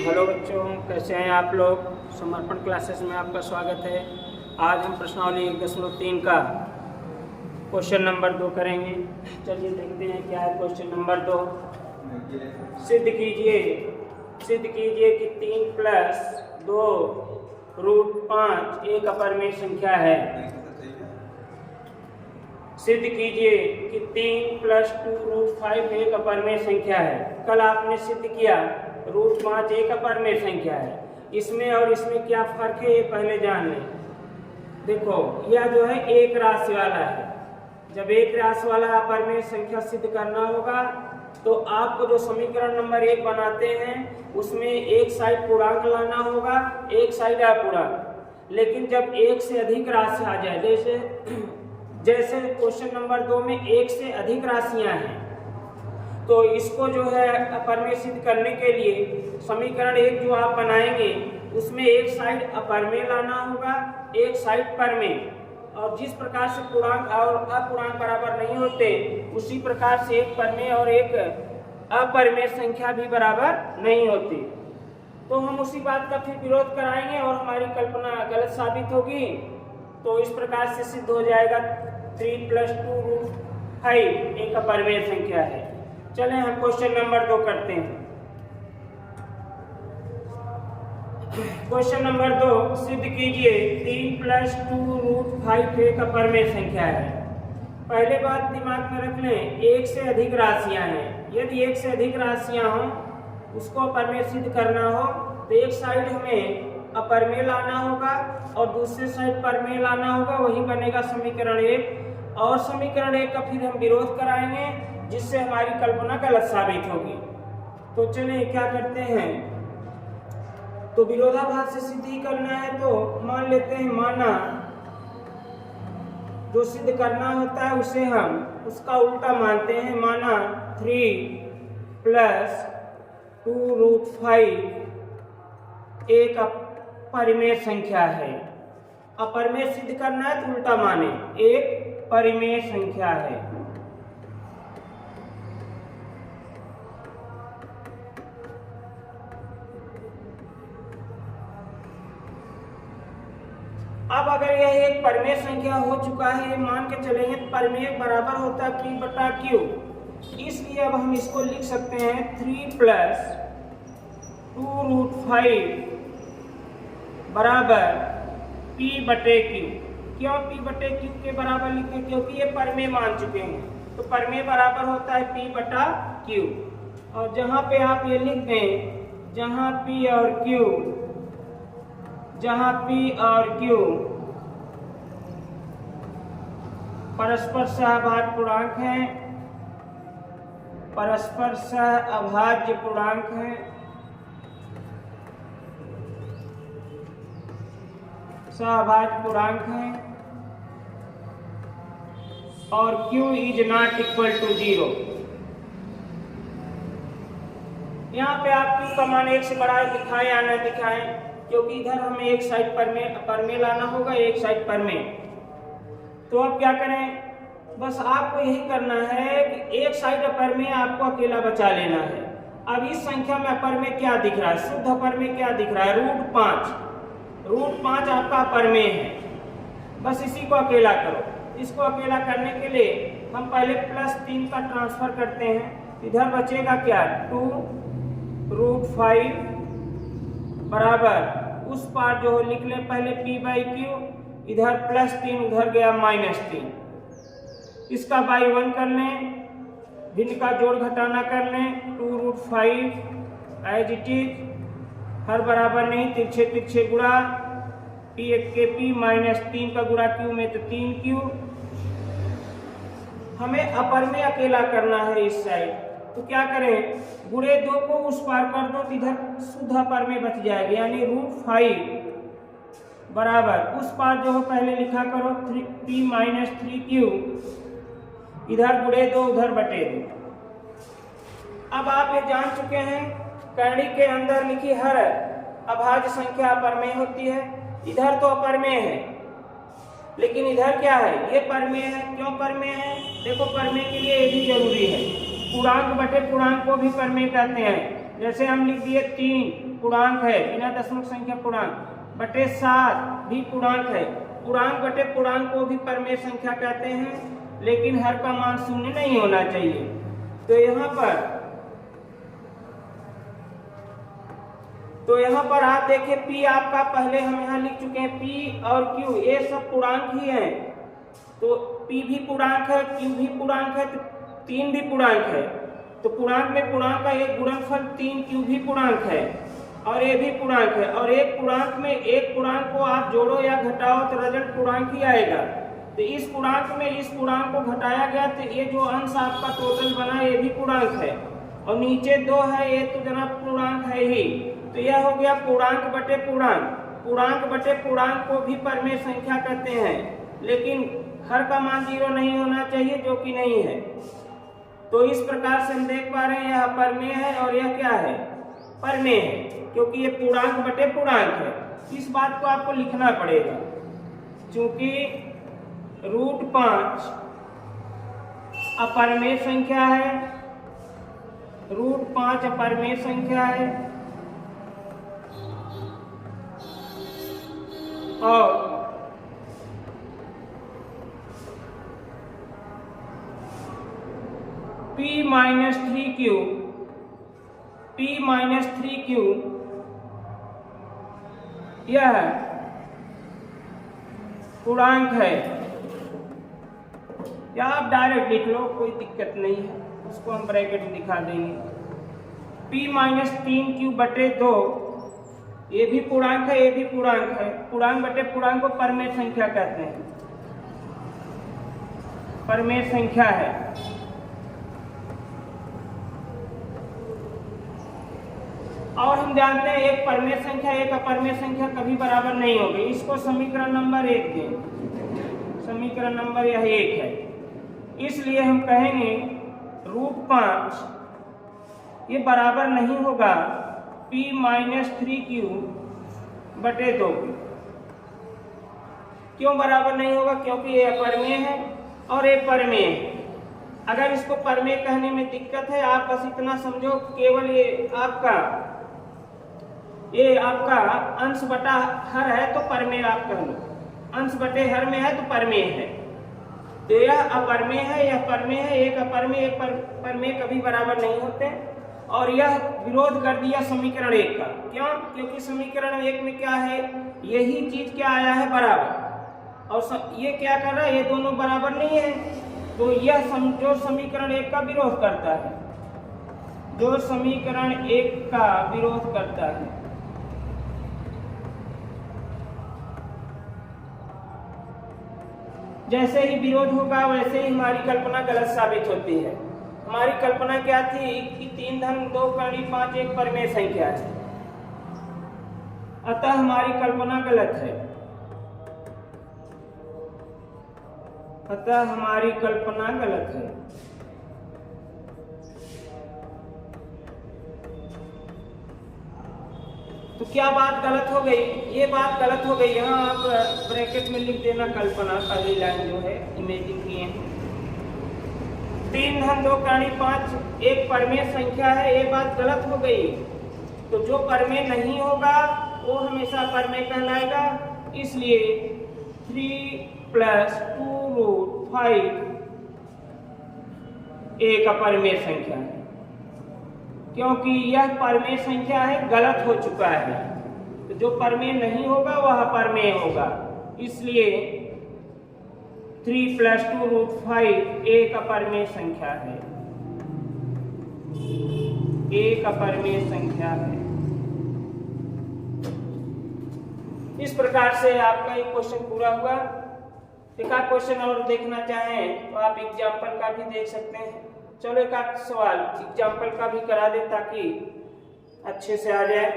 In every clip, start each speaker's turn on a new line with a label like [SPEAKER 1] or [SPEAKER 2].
[SPEAKER 1] Hello बच्चों, कैसे हैं आप लोग। समर्पण क्लासेस में आपका स्वागत है। आज हम प्रश्नावली 1.3 का क्वेश्चन नंबर 2 करेंगे। चलिए देखते हैं क्या है क्वेश्चन नंबर 2। सिद्ध कीजिए कि 3 + 2 √5 एक अपरिमेय संख्या है। सिद्ध कीजिए कि 3 + 2 √5 एक अपरिमेय संख्या है। कल आपने सिद्ध किया √5 एक अपरिमेय संख्या है। इसमें और इसमें क्या फर्क है ये पहले जान लें। देखो यह जो है एक राशि वाला है। जब एक राशि वाला अपरिमेय संख्या सिद्ध करना होगा तो आपको जो समीकरण नंबर 1 बनाते हैं उसमें एक साइड पूर्णांक लाना होगा, एक साइड अपूर्णांक। लेकिन जब एक से अधिक राशि आ जाए, जैसे क्वेश्चन नंबर 2 में एक से अधिक राशियां हैं, तो इसको जो है अपरिमेय सिद्ध करने के लिए समीकरण 1 जो आप बनाएंगे उसमें एक साइड अपरिमेय लाना होगा, एक साइड परिमेय। और जिस प्रकार से पूर्णांक और अपूर्णांक बराबर नहीं होते उसी प्रकार से एक परिमेय और एक अपरिमेय संख्या भी बराबर नहीं होती। तो हम उसी बात का फिर विरोध कराएंगे और हमारी कल्पना गलत साबित होगी। तो इस प्रकार से सिद्ध हो जाएगा 3 + 2 √5 एक अपरिमेय संख्या है। चलें हम क्वेश्चन नंबर 2 करते हैं। क्वेश्चन नंबर 2, सिद्ध कीजिए 3 + 2 √5 एक अपरिमेय संख्या है। पहले बात दिमाग में रख लें, एक से अधिक राशियां हैं। यदि एक से अधिक राशियां हों उसको अपरिमेय सिद्ध करना हो तो एक साइड हमें अपरिमेय लाना होगा और दूसरे साइड परिमेय लाना होगा, वही बनेगा समीकरण 1। और समीकरण 1 का फिर हम विरोध कराएंगे जिससे हमारी कल्पना गलत साबित होगी। तो चलिए क्या करते हैं, तो विरोधाभास से सिद्धि करना है तो मान लेते हैं, माना जो सिद्ध करना होता है उसे हम उसका उल्टा मानते हैं। माना 3 + 2 √5 एक अपरिमेय संख्या है। अपरिमेय सिद्ध करना है तो उल्टा माने, एक परिमेय संख्या है। अब अगर यह एक परिमेय संख्या हो चुका है, मान के चलेंगे परिमेय बराबर होता है P/Q। इसलिए अब हम इसको लिख सकते हैं 3 + 2 √5 बराबर P/Q। क्यों P/Q के बराबर लिखे? क्योंकि ये परिमेय मान चुके हैं। तो परिमेय बराबर होता है P/Q। और जहां पे आप ये लिख दें, जहां P और Q परस्पर सहअभाज्य पूर्णांक हैं, परस्पर सहअभाज्य पूर्णांक हैं, सहअभाज्य पूर्णांक हैं और Q ≠ 0। यहाँ पे आप Q का मान 1 से बड़ा दिखाएं या न दिखाएं, क्योंकि इधर हमें एक साइड परिमेय लाना होगा, एक साइड परिमेय। तो अब क्या करें, बस आपको यही करना है कि एक साइड अपरिमेय आपको अकेला बचा लेना है। अब इस संख्या में अपरिमेय क्या दिख रहा है, शुद्ध अपरिमेय क्या दिख रहा है, √5 आपका अपरिमेय है। बस इसी को अकेला करो। इसको अकेला करने के लिए हम पहले +3 का ट्रांसफर करते हैं। इधर बचेगा क्या, 2 √5 बराबर उस पार जो लिख ले पहले P/Q, इधर +3 उधर गया -3। इसका बाई 1 कर लें, भिन्न का जोड़ घटाना कर लें। 2 √5 एज इट इज, हर बराबर नहीं, तिरछे तिरछे गुणा, P1 के P -3 का गुणा Q में तो 3Q। हमें अपरिमेय अकेला करना है इस साइड, तो क्या करें, गुणे 2 को उस पार कर दो तो इधर शुद्ध अपरिमेय बच जाएगा, यानी √5 बराबर उस पार जो हो पहले लिखा करो P -3Q, इधर गुणे 2 उधर बटे 2। अब आप ये जान चुके हैं करणी के अंदर लिखी हर अभाज्य संख्या अपरिमेय होती है। इधर तो अपरिमेय है लेकिन इधर क्या है, ये परिमेय है। क्यों परिमेय है, देखो परिमेय के लिए ये भी जरूरी है, पूर्णांक बटे पूर्णांक को भी परिमेय कहते हैं। जैसे हम लिख दिए 3 पूर्णांक है, बिना दशमलव संख्या पूर्णांक, बटे 7 भी पूर्णांक है। पूर्णांक बटे पूर्णांक को भी परमेय संख्या कहते हैं, लेकिन हर का मान शून्य नहीं होना चाहिए। तो यहाँ पर आप देखें P आपका पहले हम यहाँ लिख चुके हैं, P और Q ये सब पूर्णांक ही हैं। तो P भी पूर्णांक है, Q भी पूर्णांक है, तो 3 भी पूर्णांक है। तो पूर्णांक में पूर्णांक का एक गुणनफल 3Q भी पूर्णांक है और ये भी पूर्णांक है। और एक पूर्णांक में एक पूर्णांक को आप जोड़ो या घटाओ तो रिजल्ट पूर्णांक ही आएगा। तो इस पूर्णांक में इस पूर्णांक को घटाया गया तो ये जो अंश आपका टोटल बना ये भी पूर्णांक है, और नीचे 2 है ये तो जनाब पूर्णांक है ही। तो यह हो गया पूर्णांक बटे पूर्णांक। पूर्णांक बटे पूर्णांक को भी परमेय संख्या कहते हैं, लेकिन हर का मान 0 नहीं होना चाहिए, जो कि नहीं है। तो इस प्रकार से हम देख पा रहे हैं यह अपरमेय है और यह क्या है, परमेय है, क्योंकि ये पूर्णांक बटे पूर्णांक है। इस बात को आपको लिखना पड़ेगा, क्योंकि √5 अपरमेय संख्या है, √5 अपरमेय संख्या है, और P-3Q यह पूर्णांक है। या आप डायरेक्ट लिख लो, कोई दिक्कत नहीं है, उसको हम ब्रैकेट में दिखा देंगे। P-3Q बटे 2 ये भी पूर्णांक है, ये भी पूर्णांक है। पूर्णांक बटे पूर्णांक को परमेय संख्या कहते हैं, परमेय संख्या है। और हम जानते हैं एक परमेय संख्या एक अपरमेय संख्या कभी बराबर नहीं होगी। इसको समीकरण नंबर 1 दें, समीकरण नंबर यह 1 है। इसलिए हम कहेंगे √5 ये बराबर नहीं होगा P-3Q बटे 2। क्यों बराबर नहीं होगा? क्योंकि ये अपरमेय है और ये परमेय है। अगर इसको परमेय कहने में दिक्कत है, आप बस इतना समझो, केवल ये आपका अंश बटा हर है तो परमेय आप कह लो, अंश बटे हर में है तो परमेय है। तो यह अपरमेय है, यह परमेय है। एक अपरमेय एक परमेय कभी बराबर नहीं होते, और यह विरोध कर दिया समीकरण 1 का। क्यों? क्योंकि समीकरण 1 में क्या है, यही चीज क्या आया है, बराबर, और ये क्या कर रहा है, ये दोनों बराबर नहीं है। तो यह जो समीकरण 1 का विरोध करता है, जो समीकरण 1 का विरोध करता है, जैसे ही विरोध होगा वैसे ही हमारी कल्पना गलत साबित होती है। हमारी कल्पना क्या थी कि 3 धन 2 कड़ी 5 एक परमेय संख्या है, अतः हमारी कल्पना गलत है, अतः हमारी कल्पना गलत है। तो क्या बात गलत हो गई? ये बात गलत हो गई। यहाँ आप ब्रैकेट में लिख देना कल्पना, पहली लाइन जो है इमेजिन किए हैं। 3 धन 2 कड़ी 5 एक परमेय संख्या है, ये बात गलत हो गई। तो जो परमेय नहीं होगा वो हमेशा परमेय कहलाएगा। इसलिए 3 + 2√5 एक अपरमेय संख्या है, क्योंकि यह परमेय संख्या है, गलत हो चुका है। तो जो परमेय नहीं होगा वह परमेय होगा। इसलिए 3 + 2√5 एक अपरमेय संख्या है, एक अपरमेय संख्या है। इस प्रकार से आपका ये क्वेश्चन पूरा हुआ। एक आध क्वेश्चन और देखना चाहें तो आप एग्जाम्पल का भी देख सकते हैं। चलो एक आध सवाल एग्जाम्पल का भी करा दे ताकि अच्छे से आ जाए।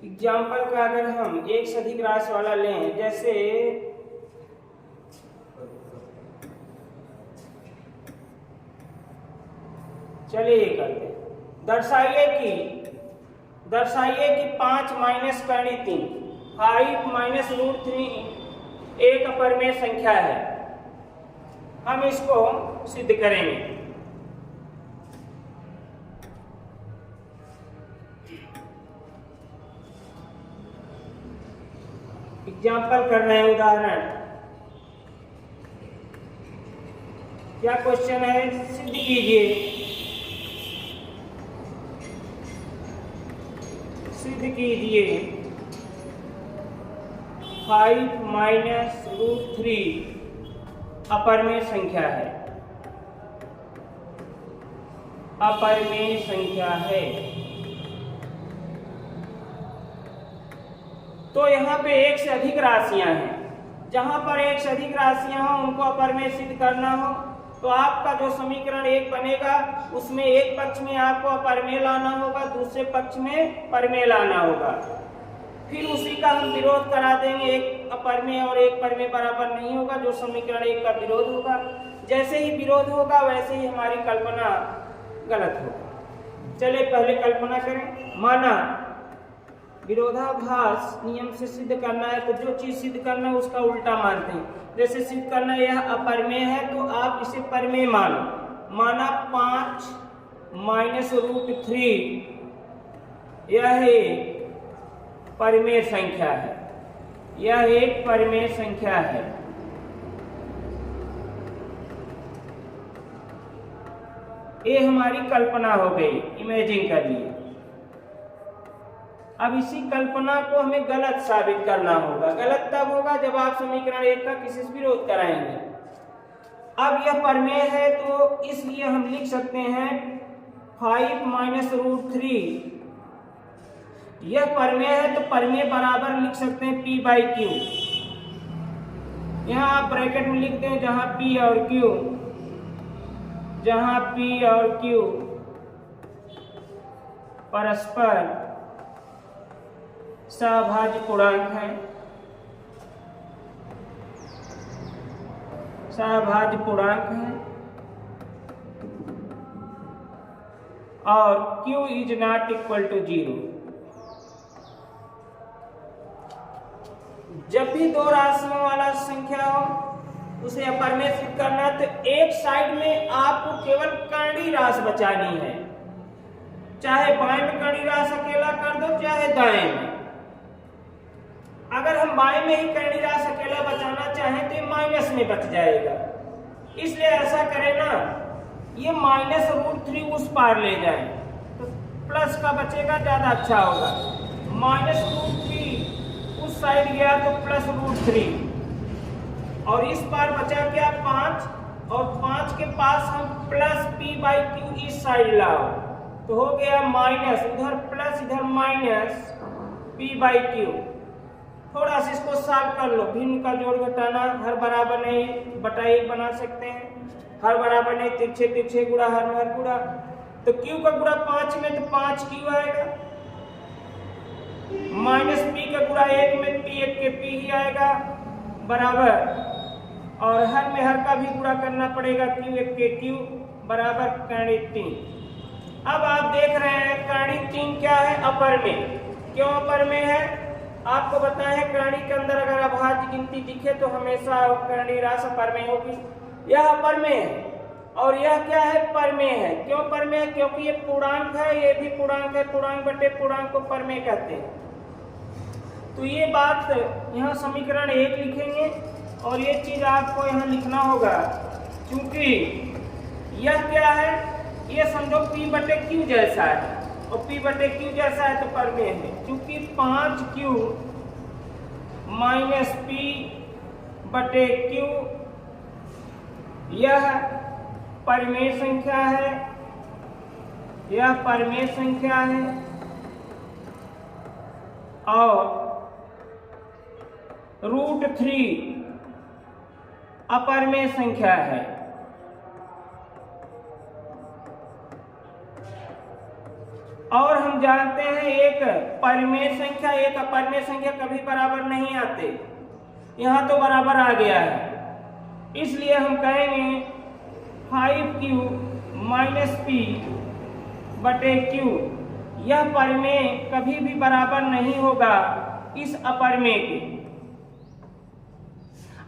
[SPEAKER 1] एग्जाम्पल का अगर हम एक से अधिक राशि वाला लें, जैसे चलिए करते हैं। दर्शाइए कि 5 - 3 5 माइनस रूट 3 एक अपरिमेय संख्या है। हम इसको सिद्ध करेंगे। एग्जाम्पल कर रहे हैं, उदाहरण। क्या क्वेश्चन है? सिद्ध कीजिए। सिद्ध कीजिए 5 माइनस रूट 3 अपरिमेय संख्या है। अपरिमेय संख्या है। तो यहाँ पे एक से अधिक राशियां हैं। जहां पर एक से अधिक राशियां हो उनको अपरिमेय सिद्ध करना हो तो आपका जो समीकरण एक बनेगा उसमें एक पक्ष में आपको अपरिमेय लाना होगा, दूसरे पक्ष में परिमेय लाना होगा। फिर उसी का हम विरोध करा देंगे। एक अपरिमेय और एक परिमेय बराबर नहीं होगा, जो समीकरण एक का विरोध होगा। जैसे ही विरोध होगा वैसे ही हमारी कल्पना गलत होगा। चलिए पहले कल्पना करें। माना विरोधाभास नियम से सिद्ध करना है तो जो चीज सिद्ध करना है उसका उल्टा मानते हैं। जैसे सिद्ध करना है यह अपरिमेय है तो आप इसे परिमेय मानो। माना 5 माइनस रूट 3 यह एक परिमेय संख्या है। यह एक परिमेय संख्या है। ये हमारी कल्पना हो गई, इमेजिन कर लिए। अब इसी कल्पना को हमें गलत साबित करना होगा। गलत तब होगा जब आप समीकरण एक का किसी से विरोध कराएंगे। अब यह परिमेय है तो इसलिए हम लिख सकते हैं 5 माइनस रूट 3 यह परिमेय है तो परिमेय बराबर लिख सकते हैं P बाई Q। यहाँ आप ब्रैकेट में लिखते हैं जहां P और Q, जहां P और Q परस्पर सहभाज्य पूर्णांक है। सहभाज्य पूर्णांक है और Q is not equal to 0। जब भी दो राशियों वाला संख्या हो उसे अपरिमेय सिद्ध करना है तो एक साइड में आपको केवल कर्णी राशि बचानी है। चाहे बाएं में कर्णी राशि अकेला कर दो, चाहे दाएं में। अगर हम बाएं में ही कर्णी राशि अकेला बचाना चाहें तो ये माइनस में बच जाएगा। इसलिए ऐसा करें ना, ये माइनस रूट 3 उस पार ले जाएं तो प्लस का बचेगा, ज्यादा अच्छा होगा। माइनस रूट 3 उस साइड गया तो प्लस रूट 3 और इस पार बचा क्या 5 और 5 के पास हम प्लस P बाई Q इस साइड लाओ तो हो गया माइनस, उधर प्लस इधर माइनस P बाई Q। थोड़ा सा इसको सॉल्व कर लो। भिन्न का जोड़ घटाना, हर बराबर नहीं बटा एक बना सकते हैं, हर बराबर नहीं तिरछे तिरछे गुणा, हर गुणा। तो Q का गुणा 5 में तो 5Q आएगा, माइनस P का गुणा 1 में P 1 के P ही आएगा बराबर। और हर में हर का भी गुणा करना पड़ेगा, Q 1 के Q बराबर कर्णी 3। अब आप देख रहे हैं कर्णी 3 क्या है? अपरिमेय। क्यों अपरिमेय है? आपको बताया है कर्णी के अंदर अगर अभाज्य गिनती दिखे तो हमेशा कर्णी राशि अपरिमेय होगी। यह अपरिमेय है और यह क्या है? परिमेय है। क्यों परिमेय है? क्योंकि ये पूर्णांक है, ये भी पूर्णांक है। पूर्णांक बटे पूर्णांक को परिमेय कहते हैं। तो ये बात यहाँ समीकरण 1 लिखेंगे और ये चीज आपको यहाँ लिखना होगा। क्योंकि यह क्या है? ये समझो P बटे Q जैसा है और P बटे Q जैसा है तो परिमेय है। क्योंकि 5Q माइनस P बटे Q यह परिमेय संख्या है। यह परिमेय संख्या है और रूट 3 अपरिमेय संख्या है। और हम जानते हैं एक परिमेय संख्या एक अपरिमेय संख्या कभी बराबर नहीं आते। यहाँ तो बराबर आ गया है, इसलिए हम कहेंगे 5Q माइनस P बटे Q यह परिमेय कभी भी बराबर नहीं होगा इस अपरिमेय के।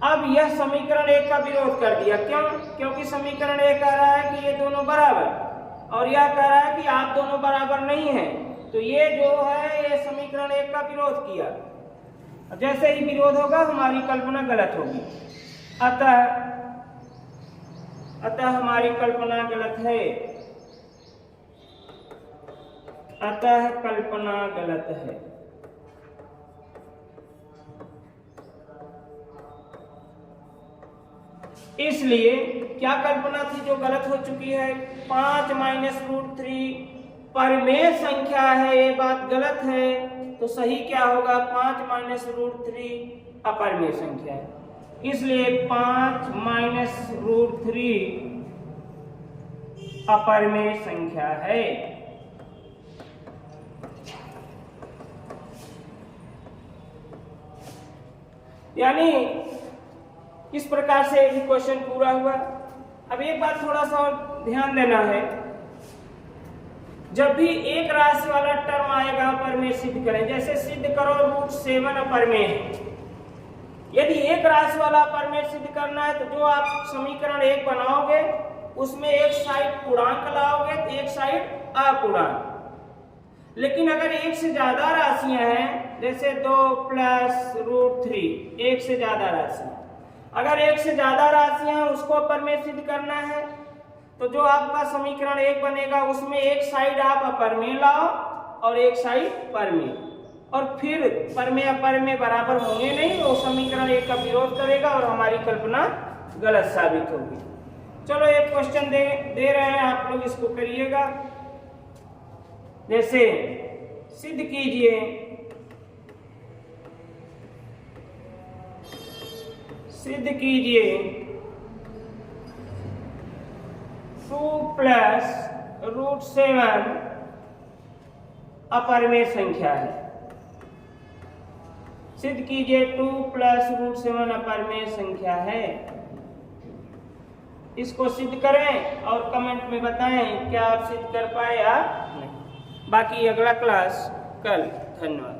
[SPEAKER 1] अब यह समीकरण 1 का विरोध कर दिया। क्यों? क्योंकि समीकरण 1 कह रहा है कि ये दोनों बराबर, और यह कह रहा है कि आप दोनों बराबर नहीं हैं। तो ये जो है ये समीकरण 1 का विरोध किया। जैसे ही विरोध होगा हमारी कल्पना गलत होगी। अतः हमारी कल्पना गलत है। अतः कल्पना गलत है। इसलिए क्या कल्पना थी जो गलत हो चुकी है? 5 माइनस रूट 3 परिमेय संख्या है, ये बात गलत है। तो सही क्या होगा? 5 माइनस रूट 3 अपरिमेय संख्या है। इसलिए 5 माइनस रूट 3 अपरिमेय संख्या है। यानी इस प्रकार से ये क्वेश्चन पूरा हुआ। अब एक बात थोड़ा सा और ध्यान देना है, जब भी एक राशि वाला टर्म आएगा अपरिमेय सिद्ध करें। जैसे सिद्ध करो रूट 7 अपरिमेय है। यदि एक राशि वाला अपरिमेय सिद्ध करना है तो जो आप समीकरण 1 बनाओगे उसमें एक साइड पूर्णांक लाओगे तो एक साइड अपूर्णांक। लेकिन अगर एक से ज्यादा राशियां हैं, जैसे 2 प्लस रूट 3, एक से ज्यादा राशि, अगर एक से ज्यादा राशियां हैं उसको अपरिमेय सिद्ध करना है तो जो आपका समीकरण 1 बनेगा उसमें एक साइड आप अपरिमेय लाओ और एक साइड परिमेय, और फिर परिमेय अपरिमेय बराबर होंगे नहीं, वो समीकरण 1 का विरोध करेगा और हमारी कल्पना गलत साबित होगी। चलो एक क्वेश्चन दे रहे हैं, आप लोग इसको करिएगा। जैसे सिद्ध कीजिए टू प्लस रूट 7 अपरिमेय संख्या है। सिद्ध कीजिए 2 प्लस रूट 7 अपरिमेय संख्या है। इसको सिद्ध करें और कमेंट में बताएं क्या आप सिद्ध कर पाए या नहीं। बाकी अगला क्लास कल। धन्यवाद।